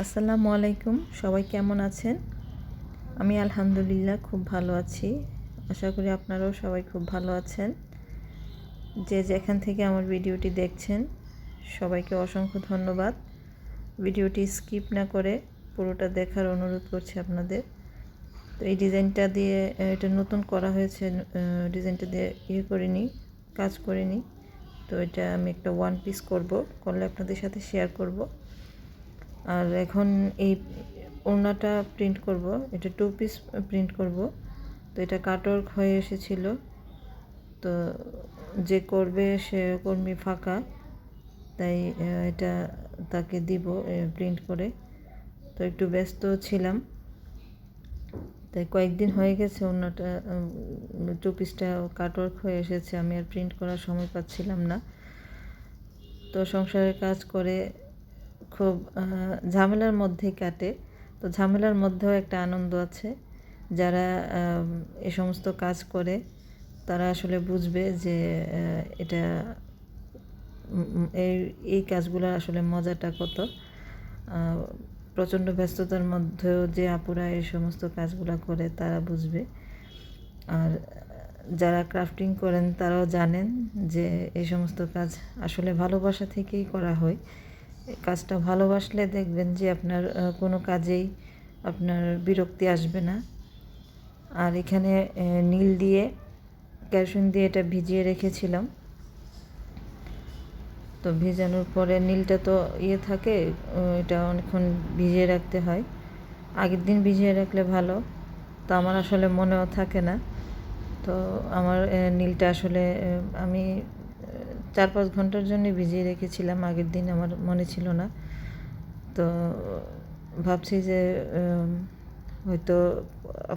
আসসালামু আলাইকুম, সবাই কেমন আছেন? আমি আলহামদুলিল্লাহ খুব ভালো আছি। আশা করি আপনারাও সবাই খুব ভালো আছেন। যে যেখান থেকে আমার ভিডিওটি দেখছেন সবাইকে অসংখ্য ধন্যবাদ। ভিডিওটি স্কিপ না করে পুরোটা দেখার অনুরোধ করছি আপনাদের। তো এই ডিজাইনটা দিয়ে এটা নতুন করা হয়েছে, ডিজাইনটা দিয়ে কাজ করিনি। তো এটা আমি একটা ওয়ান পিস করলে আপনাদের সাথে শেয়ার করব। আর এখন এই ওড়নাটা প্রিন্ট করব, এটা 2 পিস প্রিন্ট করব। তো এটা কাটওয়ার্ক হয়ে এসেছিল, তো যে করবে সে কর্মী ফাঁকা, তাই এটা তাকে দিব প্রিন্ট করে। তো একটু ব্যস্ত ছিলাম, তাই কয়েকদিন হয়ে গেছে ওড়নাটা 2 পিসটা কাটওয়ার্ক হয়ে এসেছে, আমি আর প্রিন্ট করার সময় পাচ্ছিলাম না। তো সংসারের কাজ করে খুব ঝামেলার মধ্যেই কাটে। তো ঝামেলার মধ্যেও একটা আনন্দ আছে। যারা এ সমস্ত কাজ করে তারা আসলে বুঝবে যে এটা এই কাজগুলোর আসলে মজাটা কত। প্রচণ্ড ব্যস্ততার মধ্যেও যে আপুরা এই সমস্ত কাজগুলো করে তারা বুঝবে। আর যারা ক্রাফটিং করেন তারাও জানেন যে এই সমস্ত কাজ আসলে ভালোবাসা থেকেই করা হয়। কাজটা ভালোবাসলে দেখবেন যে আপনার কোনো কাজেই আপনার বিরক্তি আসবে না। আর এখানে নীল দিয়ে কেরোসিন দিয়ে এটা ভিজিয়ে রেখেছিলাম। তো ভিজানোর পরে নীলটা তো থাকে, এটা অনেকক্ষণ ভিজিয়ে রাখতে হয়। আগের দিন ভিজিয়ে রাখলে ভালো, তো আমার আসলে মনেও থাকে না। তো আমার নীলটা আসলে আমি 4-5 ঘন্টার জন্য ভিজিয়ে রেখেছিলাম, আগের দিন আমার মনে ছিল না। তো ভাবছি যে হয়তো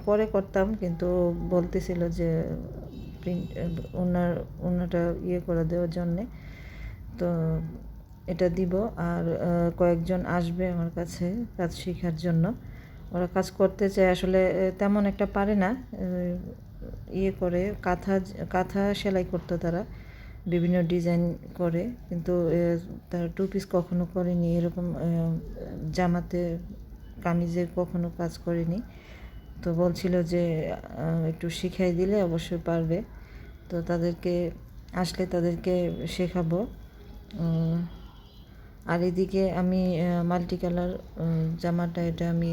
পরে করতাম, কিন্তু বলতেছিল যে প্রিন্ট ওনাটা করে দেওয়ার জন্যে। তো এটা দিব। আর কয়েকজন আসবে আমার কাছে কাজ শেখার জন্য। ওরা কাজ করতে চায়, আসলে তেমন একটা পারে না। করে কাঁথা সেলাই করতো তারা, বিভিন্ন ডিজাইন করে, কিন্তু তারা 2 পিস কখনো করেনি, এরকম জামাতে কামিজে কখনো কাজ করেনি। তো বলছিল যে একটু শিখাই দিলে অবশ্যই পারবে। তো তাদেরকে শেখাবো। আর এদিকে আমি মাল্টি কালার জামাটা, এটা আমি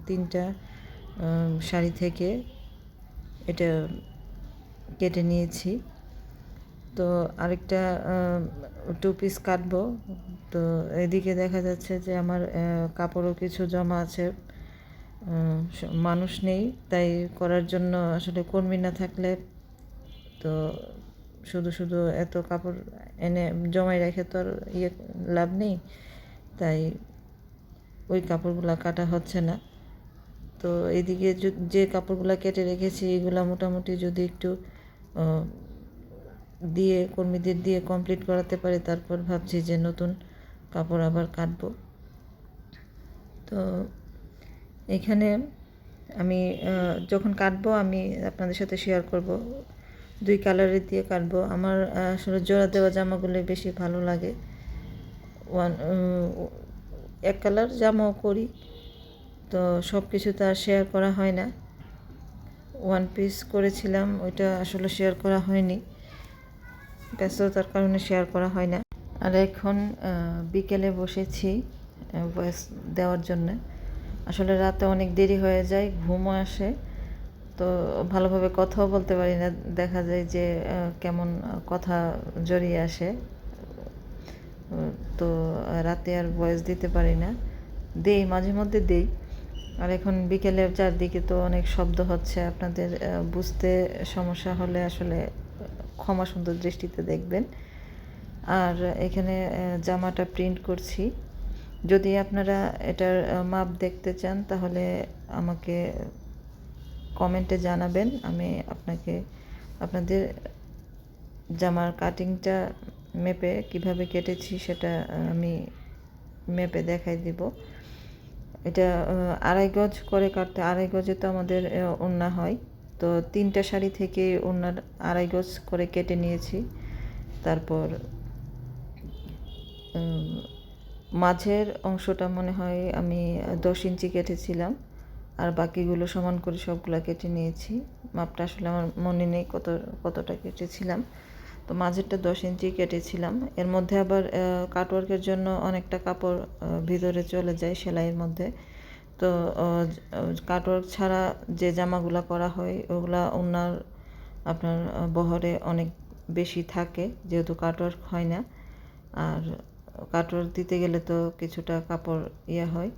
3টা শাড়ি থেকে এটা কেটে নিয়েছি। তো আরেকটা 2 পিস কাটবো। তো এদিকে দেখা যাচ্ছে যে আমার কাপড়ও কিছু জমা আছে, মানুষ নেই, তাই করার জন্য আসলে কর্মী না থাকলে তো শুধু শুধু এত কাপড় এনে জমাই রেখে তো আর লাভ নেই, তাই ওই কাপড়গুলো কাটা হচ্ছে না। তো এদিকে যে কাপড়গুলো কেটে রেখেছি এগুলো মোটামুটি যদি একটু কর্মীদের দিয়ে কমপ্লিট করাতে পারি, তারপর ভাবছি যে নতুন কাপড় আবার কাটবো। তো এখানে আমি যখন কাটবো আমি আপনাদের সাথে শেয়ার করব। 2 কালারের দিয়ে কাটবো। আমার আসলে জোড়া দেওয়া জামাগুলো বেশি ভালো লাগে। এক কালার জামাও করি, তো সব কিছু তো আর শেয়ার করা হয় না। 1 পিস করেছিলাম, ওইটা আসলে শেয়ার করা হয়নি, ব্যস্ততার কারণে শেয়ার করা হয় না। আর এখন বিকেলে বসেছি ভয়েস দেওয়ার জন্য। আসলে রাতে অনেক দেরি হয়ে যায়, ঘুমও আসে, তো ভালোভাবে কথাও বলতে পারি না। দেখা যায় যে কেমন কথা জড়িয়ে আসে, তো রাতে আর ভয়েস দিতে পারি না। মাঝে মধ্যে দেই। আর এখন বিকেলে চারদিকে তো অনেক শব্দ হচ্ছে, আপনাদের বুঝতে সমস্যা হলে আসলে ক্ষমা সুন্দর দৃষ্টিতে দেখবেন। আর এখানে জামাটা প্রিন্ট করছি। যদি আপনারা এটার মাপ দেখতে চান তাহলে আমাকে কমেন্টে জানাবেন, আমি আপনাদের জামার কাটিংটা মেপে কিভাবে কেটেছি সেটা আমি মেপে দেখাই দিব। এটা 2.5 গজ করে কাটতে, 2.5 গজে তো আমাদের ওড়না হয়। তো 3টা শাড়ি থেকে ওড়নার 2.5 গজ করে কেটে নিয়েছি। তারপর মাঝের অংশটা মনে হয় আমি 10 ইঞ্চি কেটেছিলাম, আর বাকিগুলো সমান করে সবগুলো কেটে নিয়েছি। মাপটা আসলে আমার মনে নেই কতটা কেটেছিলাম। তো মাঝেরটা 10 ইঞ্চি কেটেছিলাম। এর মধ্যে আবার কাটওয়ার্কের জন্য অনেকটা কাপড় ভিতরে চলে যায় সেলাইয়ের মধ্যে। তো কাটওয়ার্ক ছাড়া যে জামাগুলো করা হয় ওগুলা ওনার আপনার বহরে অনেক বেশি থাকে, যেহেতু কাটওয়ার্ক হয় না। আর কাটওয়ার্ক দিতে গেলে তো কিছুটা কাপড় হয়,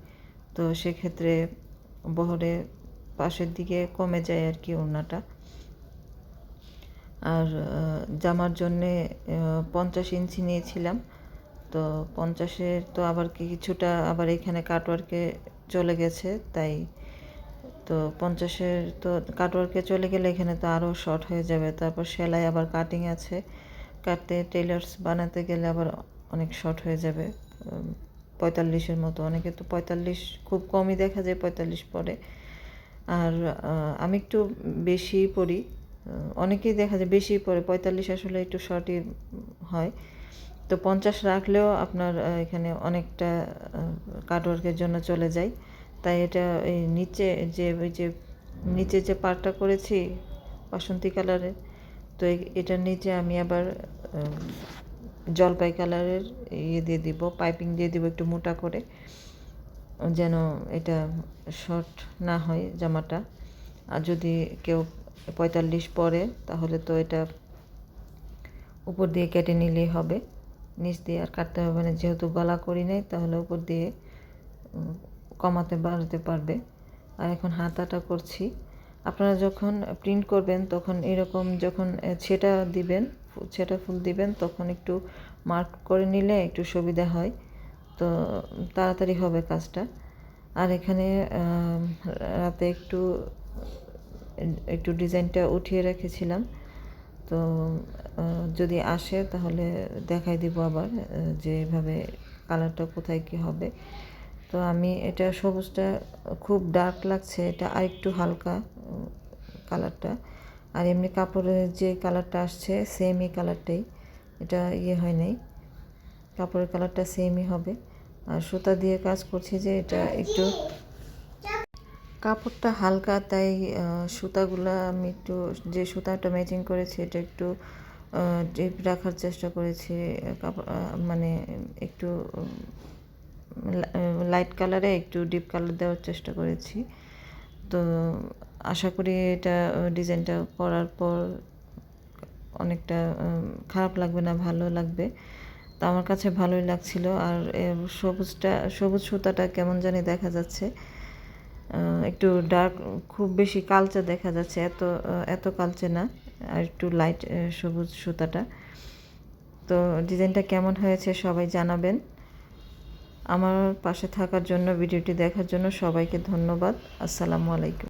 তো সেক্ষেত্রে বহরে পাশের দিকে কমে যায় আর কি ওড়নাটা। আর জামার জন্যে 50 ইঞ্চি নিয়েছিলাম। তো 50-এর তো আবার কিছুটা আবার এখানে কাটওয়ার্কে চলে গেছে, তাই তো 50-এর তো কাটওয়ার্কে চলে গেলে এখানে তো আরও শর্ট হয়ে যাবে। তারপর সেলাই আবার কাটিং আছে, কাটতে টেলার্স বানাতে গেলে আবার অনেক শর্ট হয়ে যাবে, 45-এর মতো। অনেকে তো 45 খুব কমই দেখা যায় 45 পরে। আর আমি একটু বেশি পরি, অনেকেই দেখা যায় বেশি পরে, 45 আসলে একটু শর্টই হয়। তো 50 রাখলেও আপনার এখানে অনেকটা কাটওয়ার্কের জন্য চলে যায়। তাই এটা এই নিচে নিচে যে পার্টটা করেছি বাসন্তী কালারের, তো এটার নিচে আমি আবার জলপাই কালারের দিয়ে দিব, পাইপিং দিয়ে দিব একটু মোটা করে, যেন এটা শর্ট না হয় জামাটা। আর যদি কেউ 45 পরে তাহলে তো এটা উপর দিয়ে কেটে নিলেই হবে, নিচ দিয়ে আর কাটতে হবে না। যেহেতু গলা করি নাই, তাহলে উপর দিয়ে কমাতে বাড়াতে পারবে। আর এখন হাতাটা করছি। আপনারা যখন প্রিন্ট করবেন তখন এরকম যখন ছেটা ফুল দিবেন তখন একটু মার্ক করে নিলে একটু সুবিধা হয়, তো তাড়াতাড়ি হবে কাজটা। আর এখানে রাতে একটু ডিজাইনটা উঠিয়ে রেখেছিলাম, তো যদি আসে তাহলে দেখাই দিব আবার যে এভাবে কালারটা কোথায় কী হবে। তো আমি এটা সবুজটা খুব ডার্ক লাগছে, এটা আরেকটু হালকা কালারটা। আর এমনি কাপড়ের যে কালারটা আসছে সেমই কালারটাই, এটা হয় নাই, কাপড়ের কালারটা সেমই হবে। আর সুতা দিয়ে কাজ করছি যে এটা একটু কাপড়টা হালকা, তাই সুতাগুলা আমি একটু যে সুতাটা ম্যাচিং করেছি এটা একটু ডিপ রাখার চেষ্টা করেছি, মানে একটু লাইট কালারে একটু ডিপ কালার দেওয়ার চেষ্টা করেছি। তো আশা করি এটা ডিজাইনটা করার পর অনেকটা খারাপ লাগবে না, ভালো লাগবে। তো আমার কাছে ভালোই লাগছিল। আর সবুজ সুতাটা কেমন জানি দেখা যাচ্ছে, একটু ডার্ক, খুব বেশি কালচে দেখা যাচ্ছে, এত কালচে না, আর একটু লাইট সবুজ সুতাটা। তো ডিজাইনটা কেমন হয়েছে সবাই জানাবেন। আমার পাশে থাকার জন্য, ভিডিওটি দেখার জন্য সবাইকে ধন্যবাদ। আসসালামু আলাইকুম।